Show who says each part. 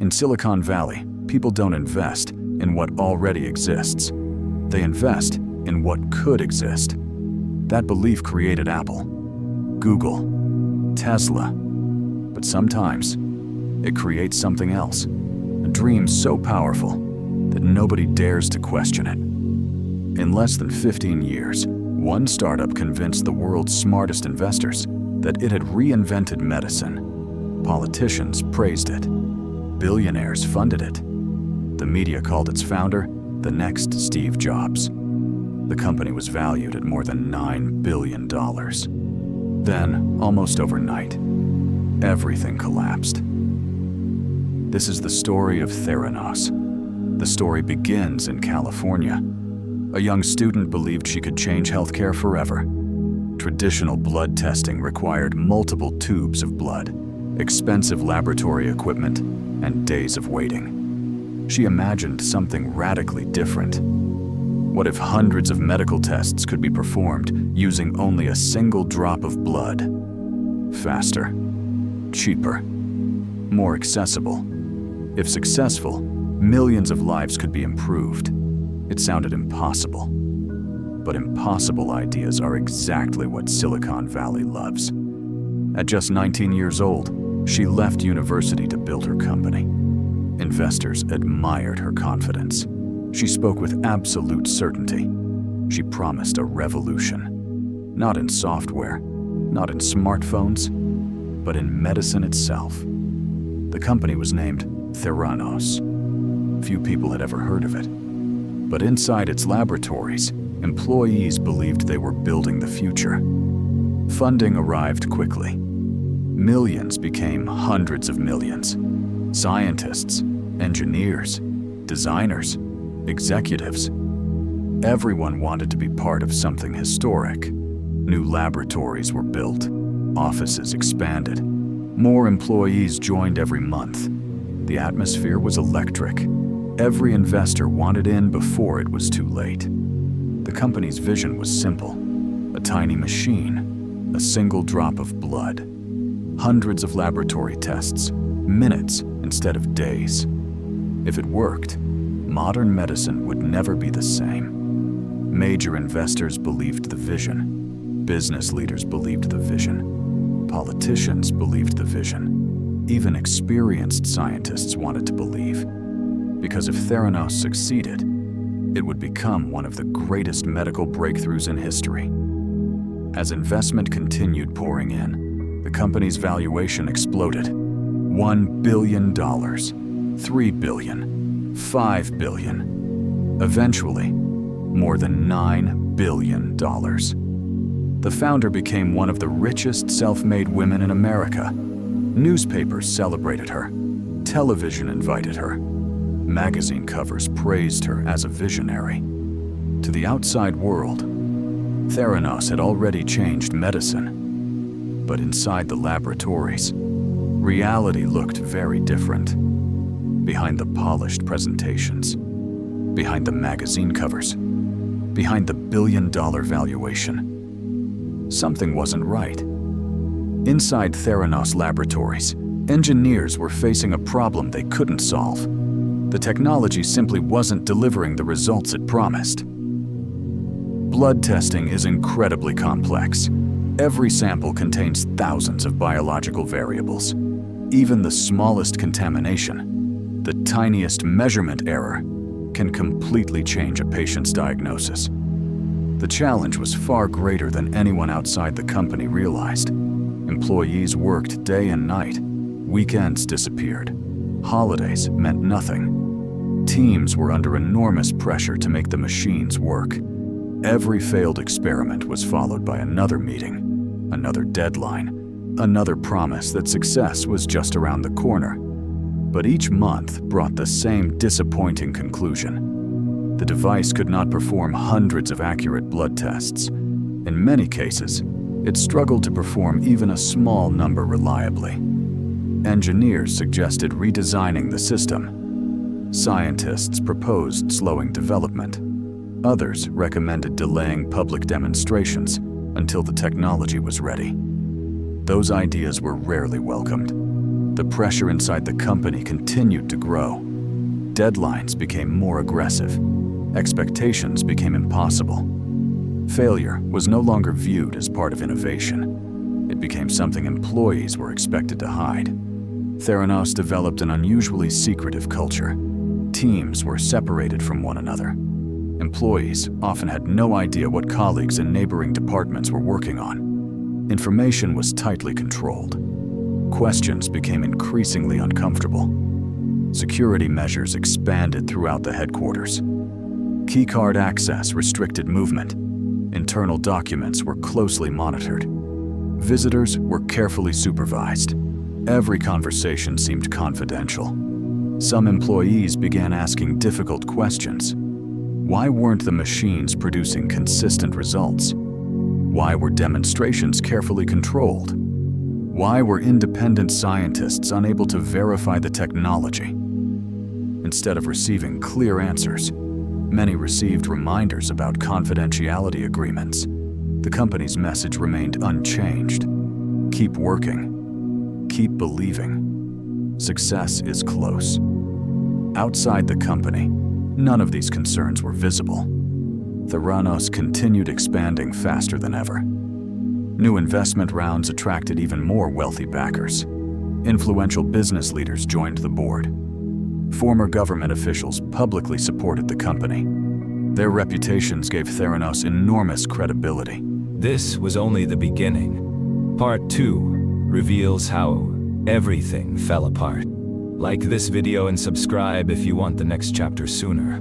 Speaker 1: In Silicon Valley, people don't invest in what already exists. They invest in what could exist. That belief created Apple, Google, Tesla. But sometimes, it creates something else, a dream so powerful that nobody dares to question it. In less than 15 years, one startup convinced the world's smartest investors that it had reinvented medicine. Politicians praised it. Billionaires funded it. The media called its founder the next Steve Jobs. The company was valued at more than $9 billion. Then, almost overnight, everything collapsed. This is the story of Theranos. The story begins in California. A young student believed she could change healthcare forever. Traditional blood testing required multiple tubes of blood, expensive laboratory equipment, and days of waiting. She imagined something radically different. What if hundreds of medical tests could be performed using only a single drop of blood? Faster, cheaper, more accessible. If successful, millions of lives could be improved. It sounded impossible. But impossible ideas are exactly what Silicon Valley loves. At just 19 years old, she left university to build her company. Investors admired her confidence. She spoke with absolute certainty. She promised a revolution. Not in software, not in smartphones, but in medicine itself. The company was named Theranos. Few people had ever heard of it. But inside its laboratories, employees believed they were building the future. Funding arrived quickly. Millions became hundreds of millions. Scientists, engineers, designers, executives. Everyone wanted to be part of something historic. New laboratories were built. Offices expanded. More employees joined every month. The atmosphere was electric. Every investor wanted in before it was too late. The company's vision was simple: a tiny machine, a single drop of blood, hundreds of laboratory tests, minutes instead of days. If it worked, modern medicine would never be the same. Major investors believed the vision. Business leaders believed the vision. Politicians believed the vision. Even experienced scientists wanted to believe. Because if Theranos succeeded, it would become one of the greatest medical breakthroughs in history. As investment continued pouring in, the company's valuation exploded. $1 billion, $3 billion, $5 billion. Eventually, more than $9 billion. The founder became one of the richest self-made women in America. Newspapers celebrated her. Television invited her. Magazine covers praised her as a visionary. To the outside world, Theranos had already changed medicine. But inside the laboratories, reality looked very different. Behind the polished presentations, behind the magazine covers, behind the billion-dollar valuation, something wasn't right. Inside Theranos laboratories, engineers were facing a problem they couldn't solve. The technology simply wasn't delivering the results it promised. Blood testing is incredibly complex. Every sample contains thousands of biological variables. Even the smallest contamination, the tiniest measurement error, can completely change a patient's diagnosis. The challenge was far greater than anyone outside the company realized. Employees worked day and night. Weekends disappeared. Holidays meant nothing. Teams were under enormous pressure to make the machines work. Every failed experiment was followed by another meeting, another deadline, another promise that success was just around the corner. But each month brought the same disappointing conclusion. The device could not perform hundreds of accurate blood tests. In many cases, it struggled to perform even a small number reliably. Engineers suggested redesigning the system. Scientists proposed slowing development. Others recommended delaying public demonstrations until the technology was ready. Those ideas were rarely welcomed. The pressure inside the company continued to grow. Deadlines became more aggressive. Expectations became impossible. Failure was no longer viewed as part of innovation. It became something employees were expected to hide. Theranos developed an unusually secretive culture. Teams were separated from one another. Employees often had no idea what colleagues in neighboring departments were working on. Information was tightly controlled. Questions became increasingly uncomfortable. Security measures expanded throughout the headquarters. Keycard access restricted movement. Internal documents were closely monitored. Visitors were carefully supervised. Every conversation seemed confidential. Some employees began asking difficult questions. Why weren't the machines producing consistent results? Why were demonstrations carefully controlled? Why were independent scientists unable to verify the technology? Instead of receiving clear answers, many received reminders about confidentiality agreements. The company's message remained unchanged. Keep working. Keep believing. Success is close. Outside the company, none of these concerns were visible. Theranos continued expanding faster than ever. New investment rounds attracted even more wealthy backers. Influential business leaders joined the board. Former government officials publicly supported the company. Their reputations gave Theranos enormous credibility.
Speaker 2: This was only the beginning. Part 2 reveals how everything fell apart. Like this video and subscribe if you want the next chapter sooner.